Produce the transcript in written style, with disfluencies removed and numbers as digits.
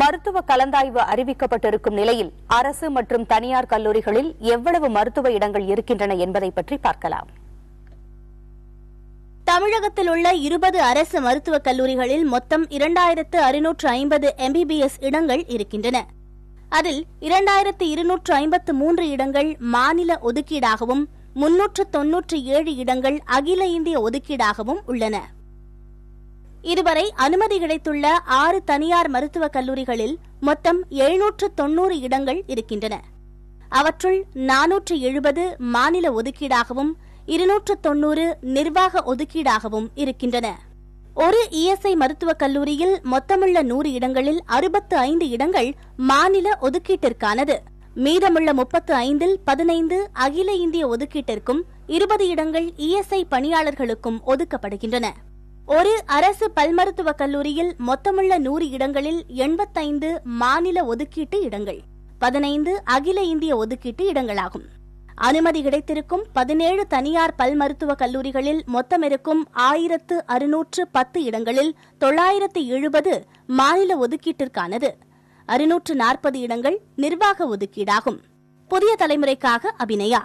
மருத்துவ கலந்தாய்வு அறிவிக்கப்பட்டிருக்கும் நிலையில் அரசு மற்றும் தனியார் கல்லூரிகளில் எவ்வளவு மருத்துவ இடங்கள் இருக்கின்றன என்பதை பற்றி பார்க்கலாம். தமிழகத்தில் உள்ள 20 அரசு மருத்துவக் கல்லூரிகளில் மொத்தம் 2650 MBBS இடங்கள் இருக்கின்றன. அதில் 2253 இடங்கள் மாநில ஒதுக்கீடாகவும் 397 இடங்கள் அகில இந்திய ஒதுக்கீடாகவும் உள்ளன. இதுவரை அனுமதி கிடைத்துள்ள 6 தனியார் மருத்துவக் கல்லூரிகளில் மொத்தம் 790 இடங்கள் இருக்கின்றன. அவற்றுள் 470 மாநில ஒதுக்கீடாகவும் 290 நிர்வாக ஒதுக்கீடாகவும் இருக்கின்றன. ஒரு இஎஸ்ஐ மருத்துவக் கல்லூரியில் மொத்தமுள்ள 100 இடங்களில் 65 இடங்கள் மாநில ஒதுக்கீட்டிற்கானது. மீதமுள்ள 35இல் 15 அகில இந்திய ஒதுக்கீட்டிற்கும் 20 இடங்கள் இஎஸ்ஐ பணியாளர்களுக்கும் ஒதுக்கப்படுகின்றன. ஒரு அரசு பல்மருத்துவக் கல்லூரியில் மொத்தமுள்ள 100 இடங்களில் 85 மாநில ஒதுக்கீட்டு இடங்கள், 15 அகில இந்திய ஒதுக்கீட்டு இடங்களாகும். அனுமதி கிடைத்திருக்கும் 17 தனியார் பல்மருத்துவக் கல்லூரிகளில் மொத்தம் இருக்கும் 1610 இடங்களில் 970 மாநில ஒதுக்கீட்டிற்கானது, 640 இடங்கள் நிர்வாக ஒதுக்கீடாகும். புதிய தலைமுறைக்காக அபிநயா.